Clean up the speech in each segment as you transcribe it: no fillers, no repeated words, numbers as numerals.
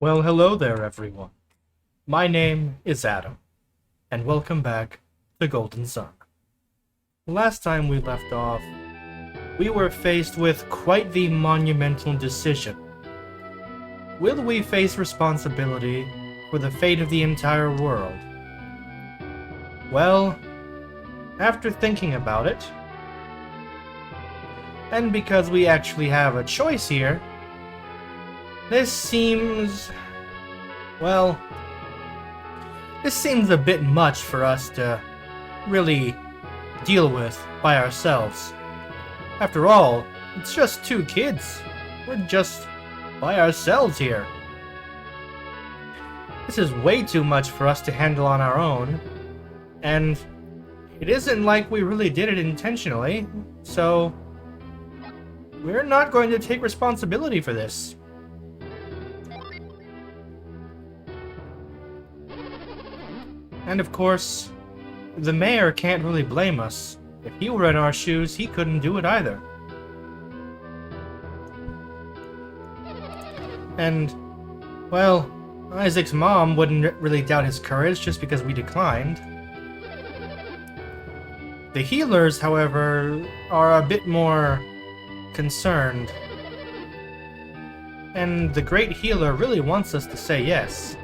Well, hello there, everyone. My name is Adam, and welcome back to Golden Sun. Last time we left off, we were faced with quite the monumental decision. Will we face responsibility for the fate of the entire world? Well, after thinking about it, and because we actually have a choice here, this seems a bit much for us to really deal with by ourselves. After all, it's just two kids. We're just by ourselves here. This is way too much for us to handle on our own, and it isn't like we really did it intentionally, so we're not going to take responsibility for this. And of course, the mayor can't really blame us. If he were in our shoes, he couldn't do it either. And, well, Isaac's mom wouldn't really doubt his courage just because we declined. The healers, however, are a bit more concerned. And the great healer really wants us to say yes.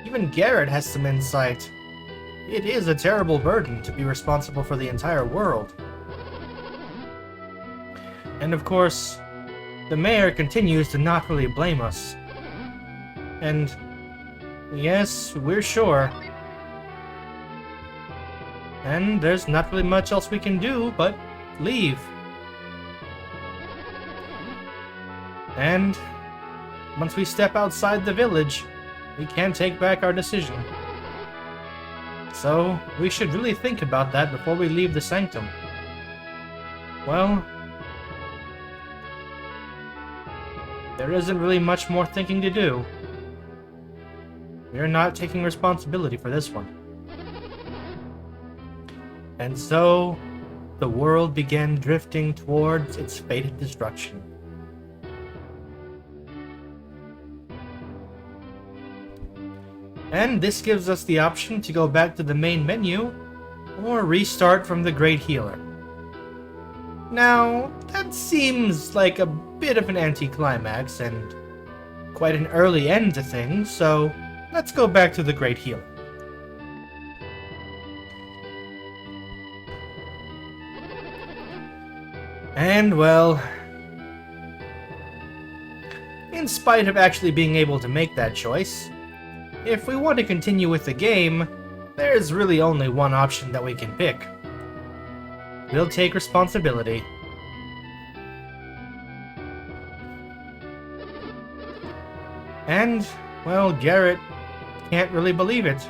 Even Garrett has some insight. It is a terrible burden to be responsible for the entire world. And of course, the mayor continues to not really blame us. And yes, we're sure. And there's not really much else we can do but leave. And once we step outside the village, we can't take back our decision. So, we should really think about that before we leave the sanctum. Well, there isn't really much more thinking to do. We're not taking responsibility for this one. And so, the world began drifting towards its fated destruction. And this gives us the option to go back to the main menu, or restart from the Great Healer. Now, that seems like a bit of an anticlimax and quite an early end to things, so let's go back to the Great Healer. And well, in spite of actually being able to make that choice, if we want to continue with the game, there's really only one option that we can pick. We'll take responsibility. And, well, Garrett can't really believe it.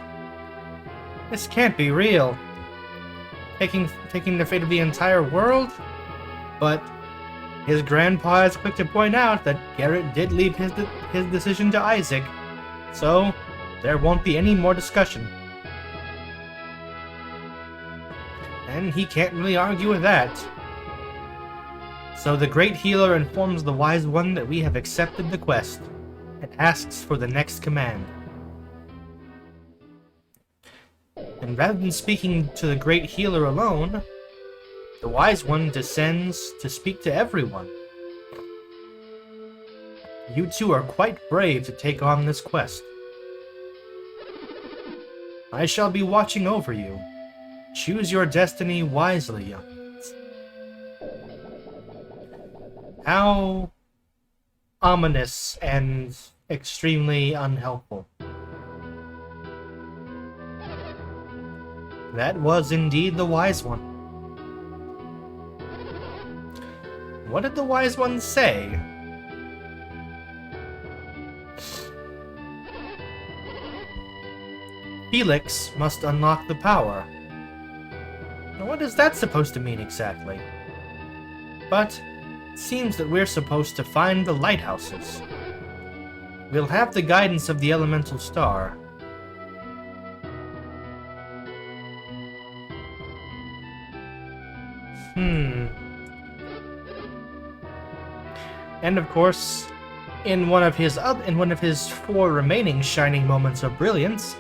This can't be real. Taking the fate of the entire world? But his grandpa is quick to point out that Garrett did leave his decision to Isaac, so there won't be any more discussion. And he can't really argue with that. So the Great Healer informs the Wise One that we have accepted the quest, and asks for the next command. And rather than speaking to the Great Healer alone, the Wise One descends to speak to everyone. You two are quite brave to take on this quest. I shall be watching over you. Choose your destiny wisely, youngins. How ominous and extremely unhelpful. That was indeed the Wise One. What did the Wise One say? Felix must unlock the power. Now, what is that supposed to mean exactly? But it seems that we're supposed to find the lighthouses. We'll have the guidance of the elemental star. And of course, In one of his 4 remaining shining moments of brilliance,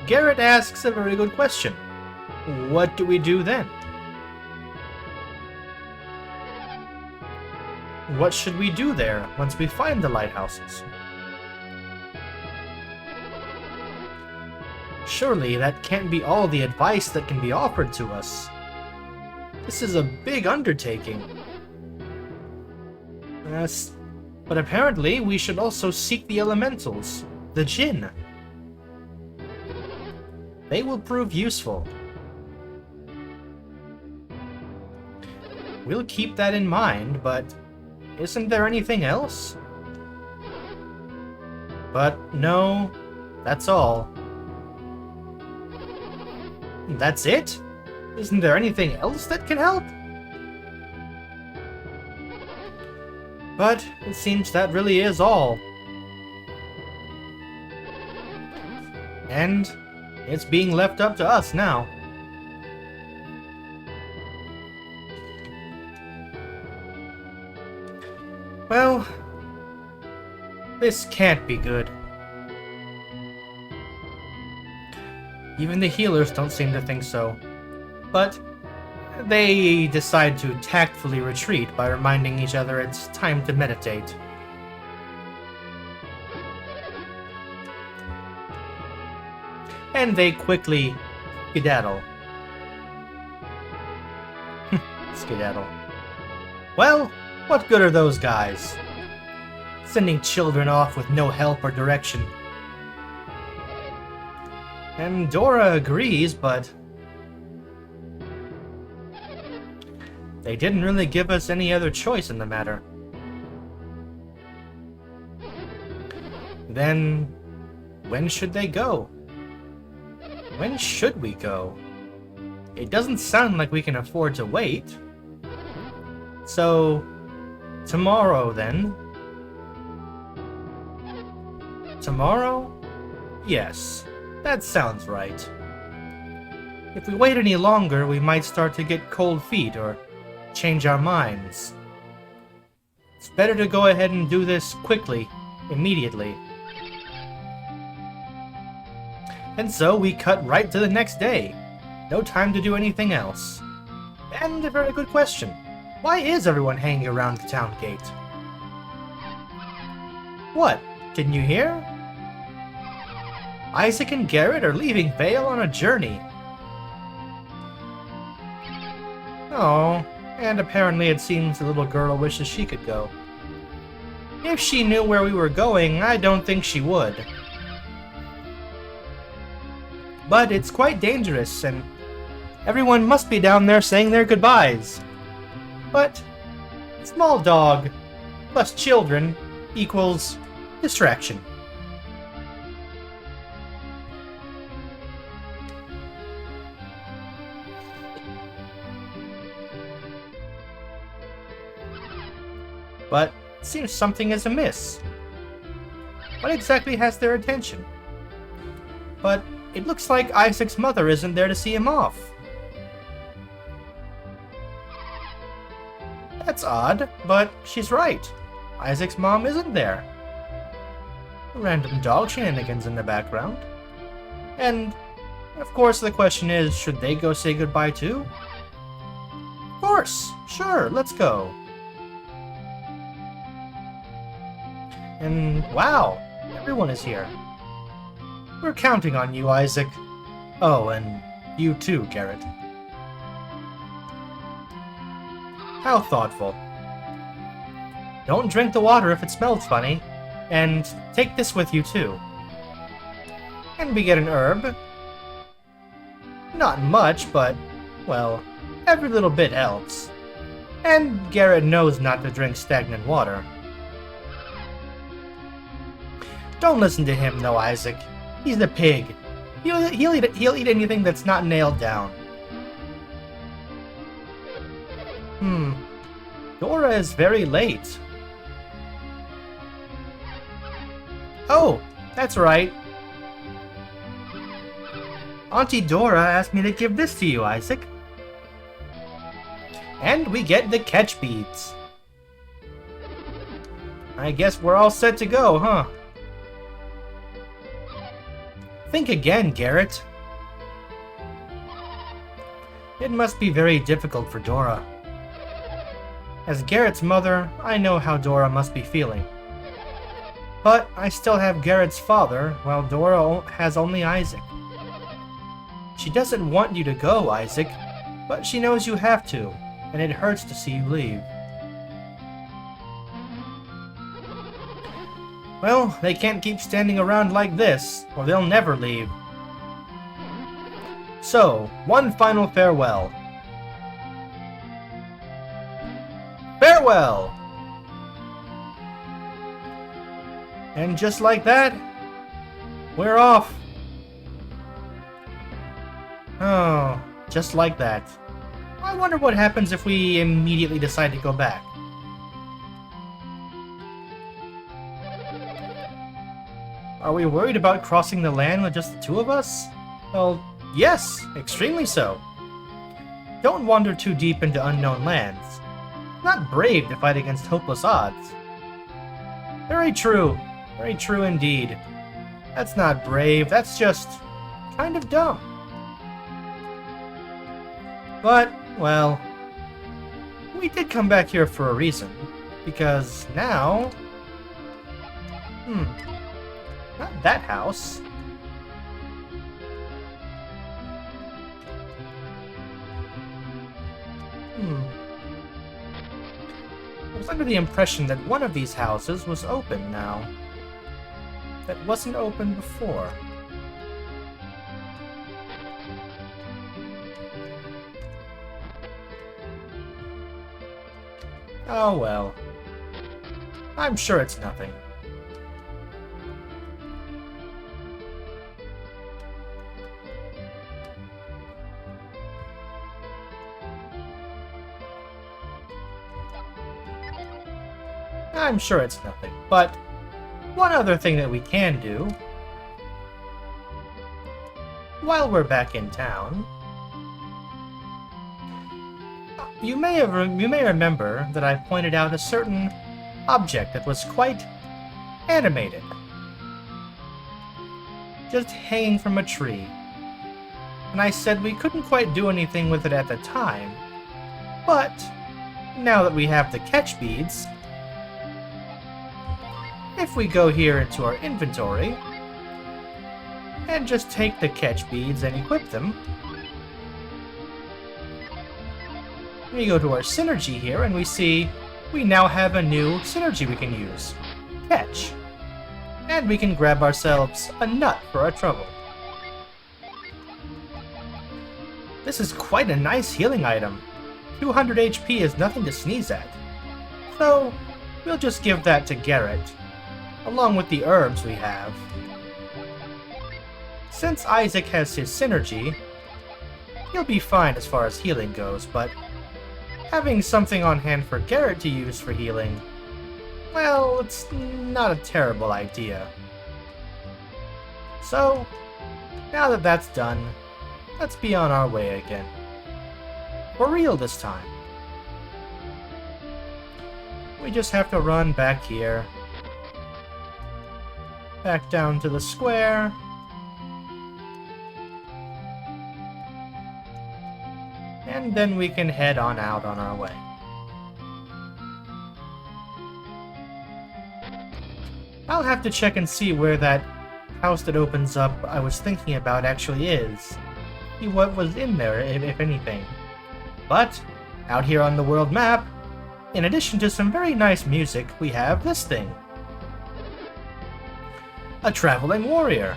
Garrett asks a very good question. What do we do then? What should we do there once we find the lighthouses? Surely that can't be all the advice that can be offered to us. This is a big undertaking. Yes, but apparently we should also seek the elementals, the Jinn. They will prove useful. We'll keep that in mind, but isn't there anything else? But no, that's all. That's it? Isn't there anything else that can help? But it seems that really is all. And it's being left up to us now. Well, this can't be good. Even the healers don't seem to think so. But they decide to tactfully retreat by reminding each other it's time to meditate. And they quickly skedaddle. Skedaddle. Well, what good are those guys? Sending children off with no help or direction. And Dora agrees, but they didn't really give us any other choice in the matter. Then, when should they go? When should we go? It doesn't sound like we can afford to wait. So, tomorrow then? Tomorrow? Yes. That sounds right. If we wait any longer, we might start to get cold feet or change our minds. It's better to go ahead and do this quickly, immediately. And so we cut right to the next day. No time to do anything else. And a very good question. Why is everyone hanging around the town gate? What? Didn't you hear? Isaac and Garrett are leaving Vale on a journey. Oh, and apparently it seems the little girl wishes she could go. If she knew where we were going, I don't think she would. But it's quite dangerous, and everyone must be down there saying their goodbyes. But small dog plus children equals distraction. But it seems something is amiss. What exactly has their attention? But it looks like Isaac's mother isn't there to see him off. That's odd, but she's right. Isaac's mom isn't there. Random dog shenanigans in the background. And, of course, the question is, should they go say goodbye too? Of course, sure, let's go. And wow, everyone is here. We're counting on you, Isaac. Oh, and you too, Garrett. How thoughtful. Don't drink the water if it smells funny, and take this with you too. And we get an herb. Not much, but, well, every little bit helps. And Garrett knows not to drink stagnant water. Don't listen to him, though, Isaac. He's a pig. He'll eat anything that's not nailed down. Dora is very late. Oh, that's right. Auntie Dora asked me to give this to you, Isaac. And we get the catch beads. I guess we're all set to go, huh? Think again, Garrett. It must be very difficult for Dora. As Garrett's mother, I know how Dora must be feeling. But I still have Garrett's father, while Dora has only Isaac. She doesn't want you to go, Isaac, but she knows you have to, and it hurts to see you leave. Well, they can't keep standing around like this, or they'll never leave. So, one final farewell. Farewell! And just like that, we're off. Oh, just like that. I wonder what happens if we immediately decide to go back. Are we worried about crossing the land with just the two of us? Well, yes, extremely so. Don't wander too deep into unknown lands. Not brave to fight against hopeless odds. Very true indeed. That's not brave, that's just kind of dumb. But, well, we did come back here for a reason, because now... Not that house. I was under the impression that one of these houses was open now. That wasn't open before. Oh well. I'm sure it's nothing. I'm sure it's nothing, but one other thing that we can do, while we're back in town, you may remember that I pointed out a certain object that was quite animated, just hanging from a tree, and I said we couldn't quite do anything with it at the time, but now that we have the catch beads, if we go here into our inventory, and just take the catch beads and equip them, we go to our synergy here and we see we now have a new synergy we can use, catch. And we can grab ourselves a nut for our trouble. This is quite a nice healing item. 200 HP is nothing to sneeze at. So, we'll just give that to Garrett, along with the herbs we have. Since Isaac has his synergy, he'll be fine as far as healing goes, but having something on hand for Garrett to use for healing, well, it's not a terrible idea. So, now that that's done, let's be on our way again. For real this time. We just have to run back here. Back down to the square. And then we can head on out on our way. I'll have to check and see where that house that opens up I was thinking about actually is. See what was in there, if anything. But, out here on the world map, in addition to some very nice music, we have this thing. A traveling warrior.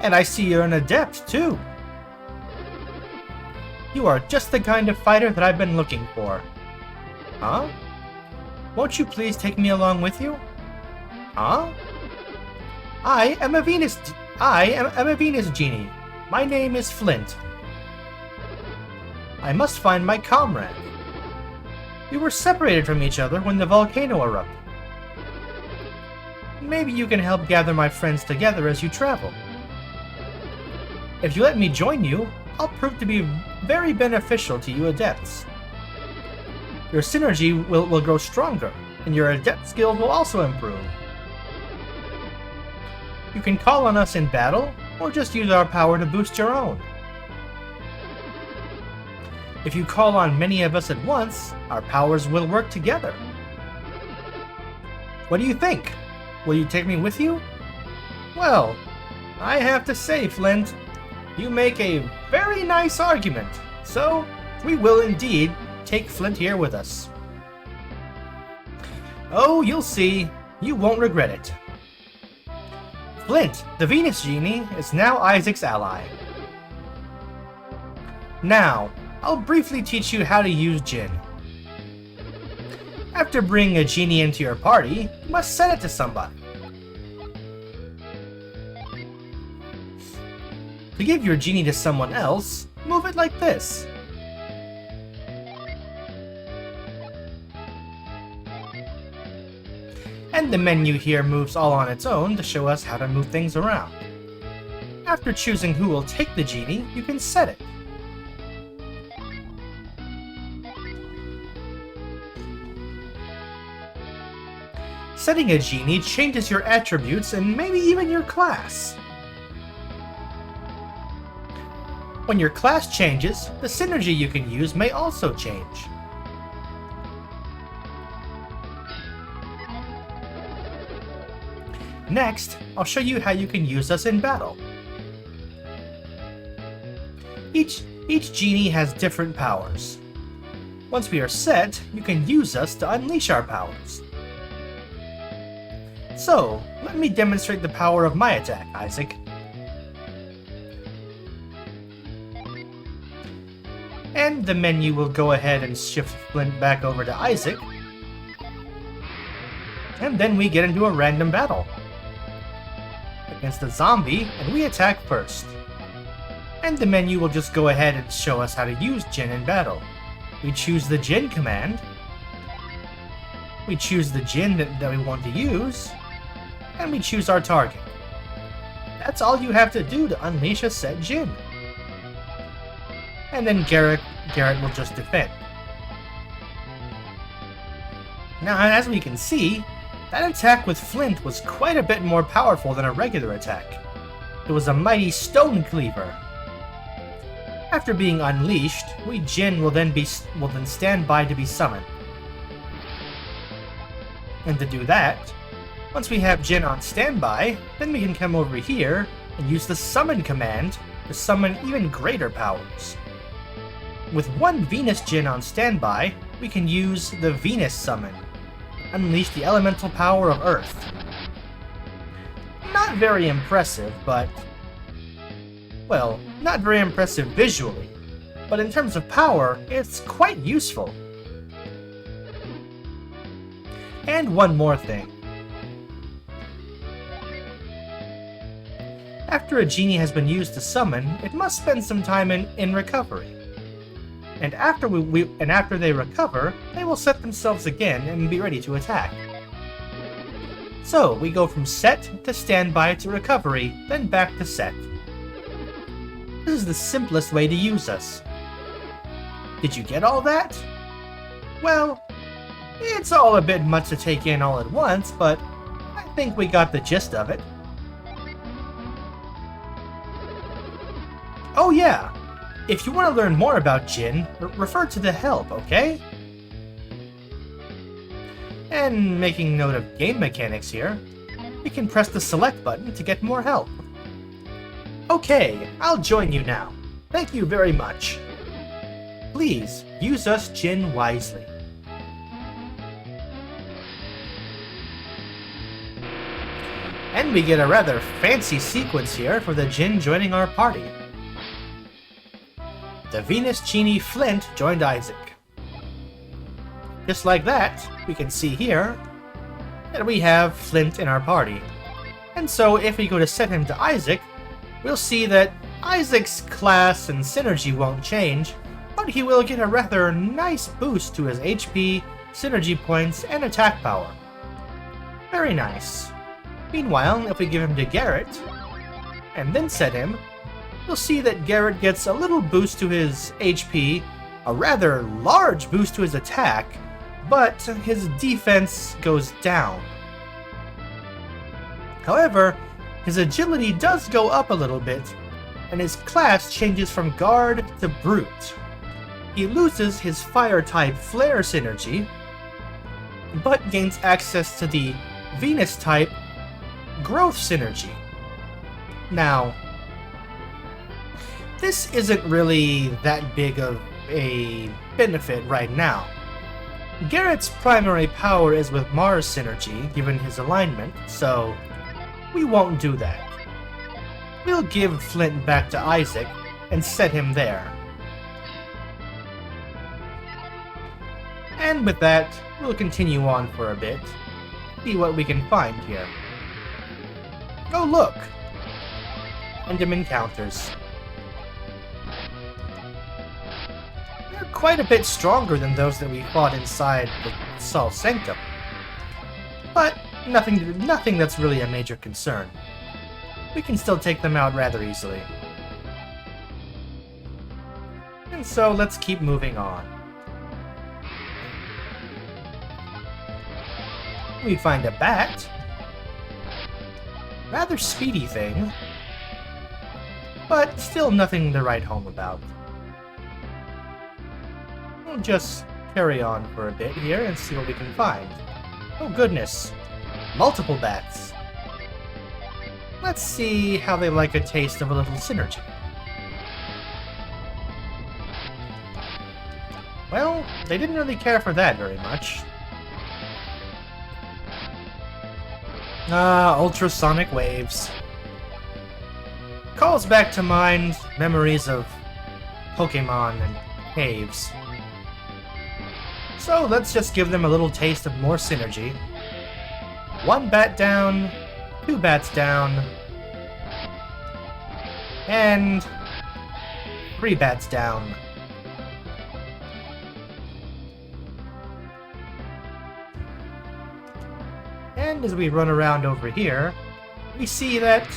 And I see you're an adept, too. You are just the kind of fighter that I've been looking for. Huh? Won't you please take me along with you? Huh? I am a Venus genie. My name is Flint. I must find my comrade. We were separated from each other when the volcano erupted. Maybe you can help gather my friends together as you travel. If you let me join you, I'll prove to be very beneficial to you adepts. Your synergy will grow stronger, and your adept skills will also improve. You can call on us in battle, or just use our power to boost your own. If you call on many of us at once, our powers will work together. What do you think? Will you take me with you? Well, I have to say, Flint, you make a very nice argument, so we will indeed take Flint here with us. Oh, you'll see. You won't regret it. Flint, the Venus Genie, is now Isaac's ally. Now, I'll briefly teach you how to use Jinn. After bringing a genie into your party, you must send it to somebody. To give your genie to someone else, move it like this. And the menu here moves all on its own to show us how to move things around. After choosing who will take the genie, you can set it. Setting a genie changes your attributes and maybe even your class. When your class changes, the synergy you can use may also change. Next, I'll show you how you can use us in battle. Each genie has different powers. Once we are set, you can use us to unleash our powers. So, let me demonstrate the power of my attack, Isaac. And the menu will go ahead and shift Flint back over to Isaac. And then we get into a random battle against a zombie, and we attack first. And the menu will just go ahead and show us how to use Jinn in battle. We choose the Jinn command. We choose the Jinn that we want to use. And we choose our target. That's all you have to do to unleash a set Jinn. And then Garrett will just defend. Now, as we can see, that attack with Flint was quite a bit more powerful than a regular attack. It was a mighty stone cleaver. After being unleashed, we Jinn will then stand by to be summoned. And to do that, once we have Jinn on standby, then we can come over here and use the summon command to summon even greater powers. With one Venus Jinn on standby, we can use the Venus summon. Unleash the elemental power of Earth. Not very impressive, but... well, not very impressive visually, but in terms of power, it's quite useful. And one more thing. After a genie has been used to summon, it must spend some time in recovery. And after they recover, they will set themselves again and be ready to attack. So, we go from set to standby to recovery, then back to set. This is the simplest way to use us. Did you get all that? Well, it's all a bit much to take in all at once, but I think we got the gist of it. Oh yeah! If you want to learn more about Jinn, refer to the help, okay? And making note of game mechanics here, you can press the select button to get more help. Okay, I'll join you now. Thank you very much. Please, use us Jinn wisely. And we get a rather fancy sequence here for the Jinn joining our party. The Venus Genie Flint joined Isaac. Just like that, we can see here that we have Flint in our party. And so if we go to set him to Isaac, we'll see that Isaac's class and synergy won't change, but he will get a rather nice boost to his HP, synergy points, and attack power. Very nice. Meanwhile, if we give him to Garrett, and then set him, you'll see that Garrett gets a little boost to his HP, a rather large boost to his attack, but his defense goes down. However, his agility does go up a little bit, and his class changes from guard to brute. He loses his fire-type flare synergy, but gains access to the Venus-type growth synergy. Now, this isn't really that big of a benefit right now. Garrett's primary power is with Mars synergy, given his alignment, so we won't do that. We'll give Flint back to Isaac and set him there. And with that, we'll continue on for a bit, see what we can find here. Oh look! Random encounters. They're quite a bit stronger than those that we fought inside the Sol Sanctum. But nothing that's really a major concern. We can still take them out rather easily. And so let's keep moving on. We find a bat. Rather speedy thing. But still nothing to write home about. We'll just carry on for a bit here and see what we can find. Oh goodness. Multiple bats. Let's see how they like a taste of a little synergy. Well, they didn't really care for that very much. Ultrasonic waves. Calls back to mind memories of Pokemon and caves. So let's just give them a little taste of more synergy. 1 bat down, 2 bats down, and 3 bats down. And as we run around over here, we see that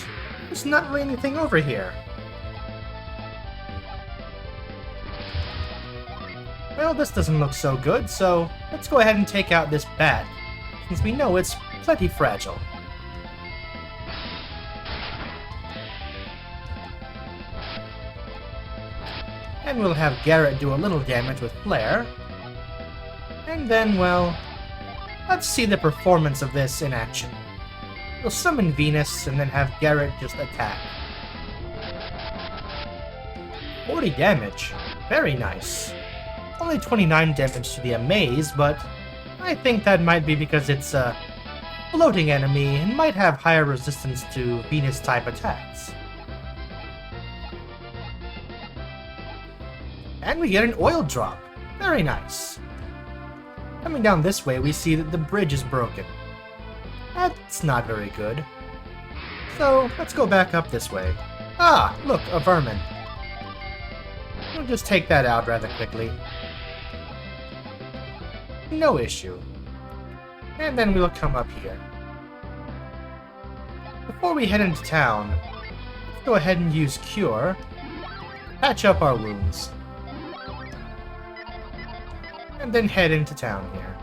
there's not really anything over here. Well, this doesn't look so good, so let's go ahead and take out this bat, since we know it's plenty fragile. And we'll have Garrett do a little damage with Flare. And then, well, let's see the performance of this in action. We'll summon Venus and then have Garrett just attack. 40 damage. Very nice. Only 29 damage to the Amaze, but I think that might be because it's a floating enemy and might have higher resistance to Venus-type attacks. And we get an oil drop. Very nice. Coming down this way, we see that the bridge is broken. That's not very good. So, let's go back up this way. Ah, look, a vermin. We'll just take that out rather quickly. No issue. And then we'll come up here. Before we head into town, let's go ahead and use Cure. Patch up our wounds. And then head into town here.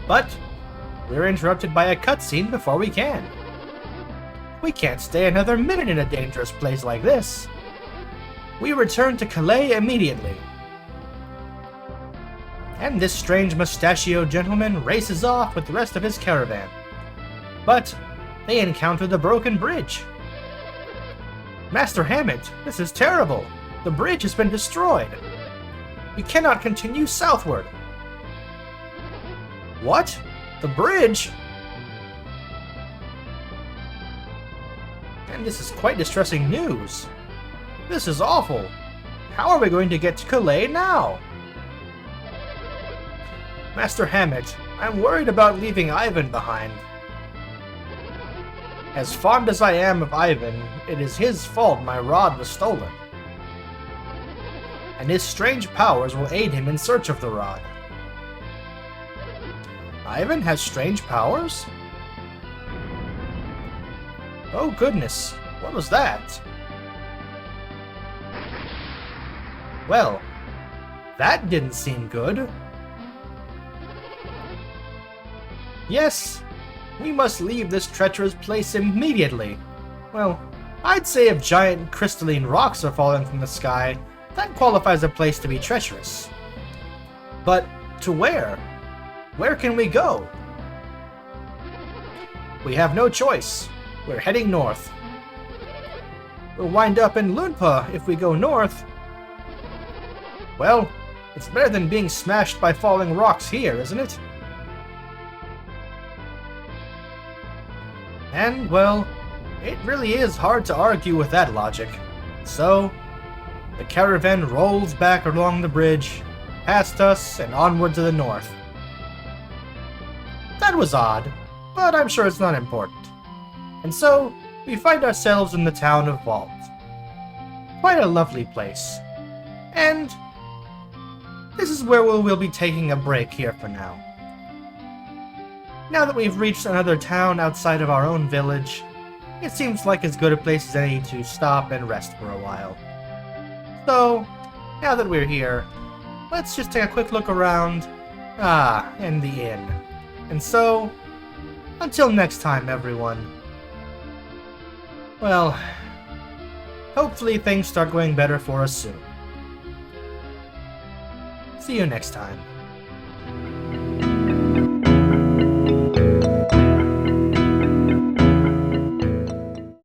But we're interrupted by a cutscene before we can. We can't stay another minute in a dangerous place like this. We return to Calais immediately. And this strange mustachioed gentleman races off with the rest of his caravan. But they encounter the broken bridge. Master Hammett, this is terrible. The bridge has been destroyed. We cannot continue southward. What? The bridge? And this is quite distressing news. This is awful. How are we going to get to Calais now? Master Hammett, I'm worried about leaving Ivan behind. As fond as I am of Ivan, it is his fault my rod was stolen. And his strange powers will aid him in search of the rod. Ivan has strange powers? Oh goodness, what was that? Well, That didn't seem good. Yes, we must leave this treacherous place immediately. Well, I'd say if giant crystalline rocks are falling from the sky, that qualifies a place to be treacherous. But to where? Where can we go? We have no choice. We're heading north. We'll wind up in Lunpa if we go north. Well, it's better than being smashed by falling rocks here, isn't it? And, well, it really is hard to argue with that logic. So, the caravan rolls back along the bridge, past us, and onward to the north. That was odd, but I'm sure it's not important. And so, we find ourselves in the town of Vault. Quite a lovely place. And this is where we'll be taking a break here for now. Now that we've reached another town outside of our own village, it seems like as good a place as any to stop and rest for a while. So, now that we're here, let's just take a quick look around. And the inn. And so, until next time, everyone. Well, hopefully things start going better for us soon. See you next time.